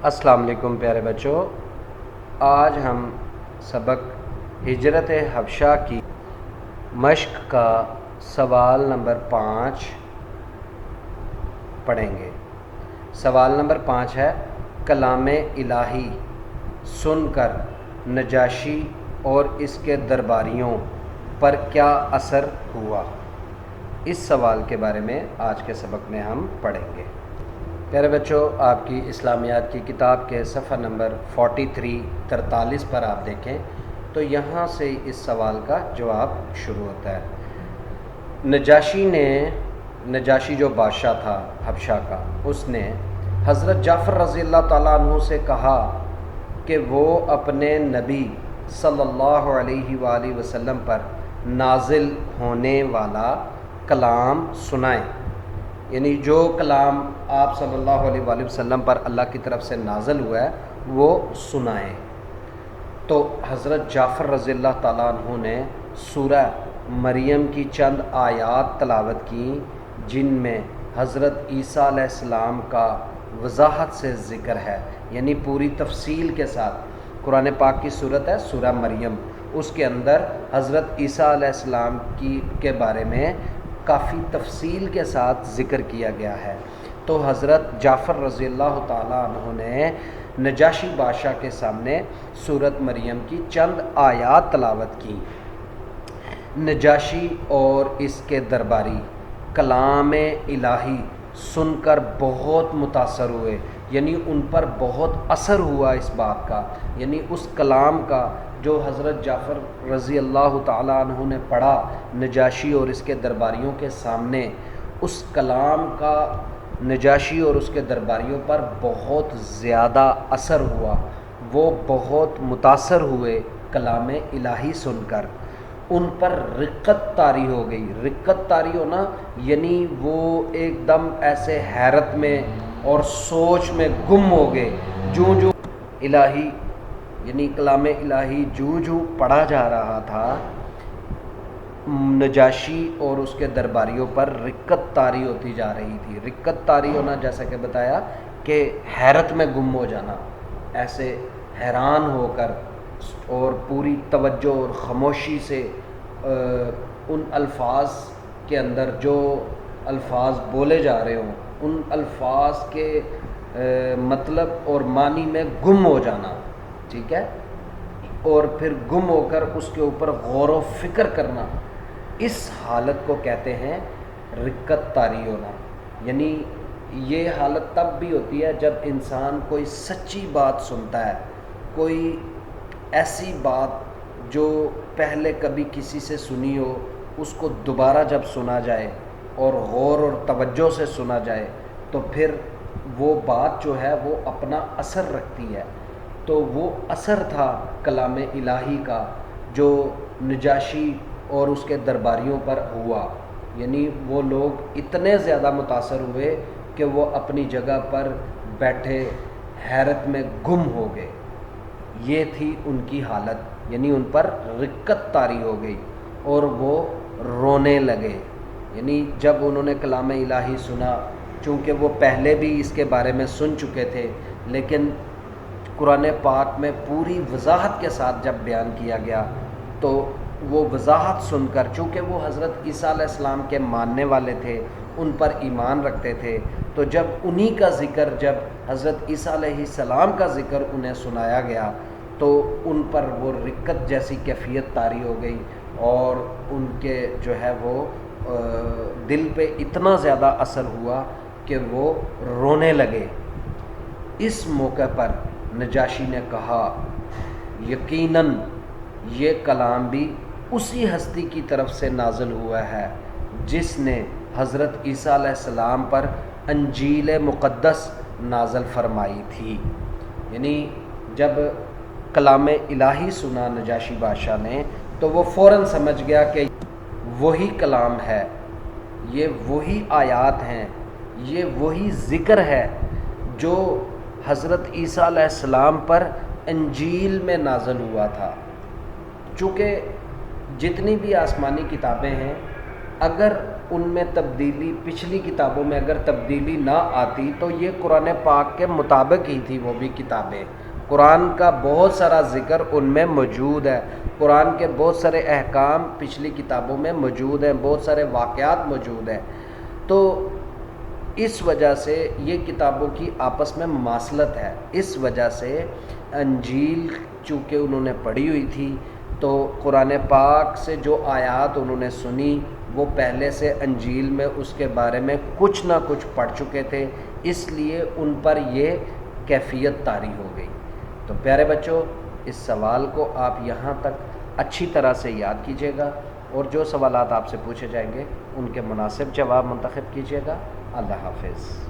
السلام علیکم پیارے بچوں، آج ہم سبق ہجرت حبشہ کی مشق کا سوال نمبر 5 پڑھیں گے۔ سوال نمبر 5 ہے، کلام الہی سن کر نجاشی اور اس کے درباریوں پر کیا اثر ہوا؟ اس سوال کے بارے میں آج کے سبق میں ہم پڑھیں گے۔ پیارے بچوں، آپ کی اسلامیات کی کتاب کے صفحہ نمبر 43 پر آپ دیکھیں تو یہاں سے اس سوال کا جواب شروع ہوتا ہے۔ نجاشی جو بادشاہ تھا حبشہ کا، اس نے حضرت جعفر رضی اللہ تعالیٰ عنہ سے کہا کہ وہ اپنے نبی صلی اللہ علیہ وآلہ وسلم پر نازل ہونے والا کلام سنائیں، یعنی جو کلام آپ صلی اللہ علیہ وآلہ وسلم پر اللہ کی طرف سے نازل ہوا ہے وہ سنائیں۔ تو حضرت جعفر رضی اللہ تعالیٰ عنہ نے سورہ مریم کی چند آیات تلاوت کی، جن میں حضرت عیسیٰ علیہ السلام کا وضاحت سے ذکر ہے، یعنی پوری تفصیل کے ساتھ۔ قرآن پاک کی صورت ہے سورہ مریم، اس کے اندر حضرت عیسیٰ علیہ السلام کے بارے میں کافی تفصیل کے ساتھ ذکر کیا گیا ہے۔ تو حضرت جعفر رضی اللہ تعالیٰ عنہ نے نجاشی بادشاہ کے سامنے سورت مریم کی چند آیات تلاوت کی۔ نجاشی اور اس کے درباری کلام الہی سن کر بہت متاثر ہوئے، یعنی ان پر بہت اثر ہوا اس بات کا، یعنی اس کلام کا جو حضرت جعفر رضی اللہ تعالیٰ عنہ نے پڑھا نجاشی اور اس کے درباریوں کے سامنے، اس کلام کا نجاشی اور اس کے درباریوں پر بہت زیادہ اثر ہوا۔ وہ بہت متاثر ہوئے کلام الہی سن کر، ان پر رقت طاری ہو گئی۔ رقت طاری ہونا یعنی وہ ایک دم ایسے حیرت میں اور سوچ میں گم ہو گئے، جو الہی یعنی کلام الہی جو پڑھا جا رہا تھا، نجاشی اور اس کے درباریوں پر رقت طاری ہوتی جا رہی تھی۔ رقت طاری ہونا جیسا کہ بتایا کہ حیرت میں گم ہو جانا، ایسے حیران ہو کر اور پوری توجہ اور خاموشی سے ان الفاظ کے اندر جو الفاظ بولے جا رہے ہوں، ان الفاظ کے مطلب اور معنی میں گم ہو جانا، ٹھیک ہے، اور پھر گم ہو کر اس کے اوپر غور و فکر کرنا، اس حالت کو کہتے ہیں رقت طاری ہونا۔ یعنی یہ حالت تب بھی ہوتی ہے جب انسان کوئی سچی بات سنتا ہے، کوئی ایسی بات جو پہلے کبھی کسی سے سنی ہو، اس کو دوبارہ جب سنا جائے اور غور اور توجہ سے سنا جائے تو پھر وہ بات جو ہے وہ اپنا اثر رکھتی ہے۔ تو وہ اثر تھا کلام الہی کا جو نجاشی اور اس کے درباریوں پر ہوا، یعنی وہ لوگ اتنے زیادہ متاثر ہوئے کہ وہ اپنی جگہ پر بیٹھے حیرت میں گم ہو گئے۔ یہ تھی ان کی حالت، یعنی ان پر رقت طاری ہو گئی اور وہ رونے لگے۔ یعنی جب انہوں نے کلام الہی سنا، چونکہ وہ پہلے بھی اس کے بارے میں سن چکے تھے، لیکن قرآن پاک میں پوری وضاحت کے ساتھ جب بیان کیا گیا تو وہ وضاحت سن کر، چونکہ وہ حضرت عیسیٰ علیہ السلام کے ماننے والے تھے، ان پر ایمان رکھتے تھے، تو جب انہی کا ذکر، جب حضرت عیسیٰ علیہ السلام کا ذکر انہیں سنایا گیا تو ان پر وہ رقت جیسی کیفیت طاری ہو گئی اور ان کے جو ہے وہ دل پہ اتنا زیادہ اثر ہوا کہ وہ رونے لگے۔ اس موقع پر نجاشی نے کہا، یقیناً یہ کلام بھی اسی ہستی کی طرف سے نازل ہوا ہے جس نے حضرت عیسیٰ علیہ السلام پر انجیل مقدس نازل فرمائی تھی۔ یعنی جب کلام الہی سنا نجاشی بادشاہ نے تو وہ فوراً سمجھ گیا کہ وہی کلام ہے، یہ وہی آیات ہیں، یہ وہی ذکر ہے جو حضرت عیسیٰ علیہ السلام پر انجیل میں نازل ہوا تھا۔ چونکہ جتنی بھی آسمانی کتابیں ہیں اگر ان میں تبدیلی پچھلی کتابوں میں اگر تبدیلی نہ آتی تو یہ قرآن پاک کے مطابق ہی تھی وہ بھی کتابیں. قرآن کا بہت سارا ذکر ان میں موجود ہے، قرآن کے بہت سارے احکام پچھلی کتابوں میں موجود ہیں، بہت سارے واقعات موجود ہیں. تو اس وجہ سے یہ کتابوں کی آپس میں مماثلت ہے. اس وجہ سے انجیل چونکہ انہوں نے پڑھی ہوئی تھی تو قرآن پاک سے جو آیات انہوں نے سنی وہ پہلے سے انجیل میں اس کے بارے میں کچھ نہ کچھ پڑھ چکے تھے، اس لیے ان پر یہ کیفیت طاری ہو گئی. تو پیارے بچوں، اس سوال کو آپ یہاں تک اچھی طرح سے یاد کیجیے گا، اور جو سوالات آپ سے پوچھے جائیں گے ان کے مناسب جواب منتخب کیجیے گا. اللہ حافظ.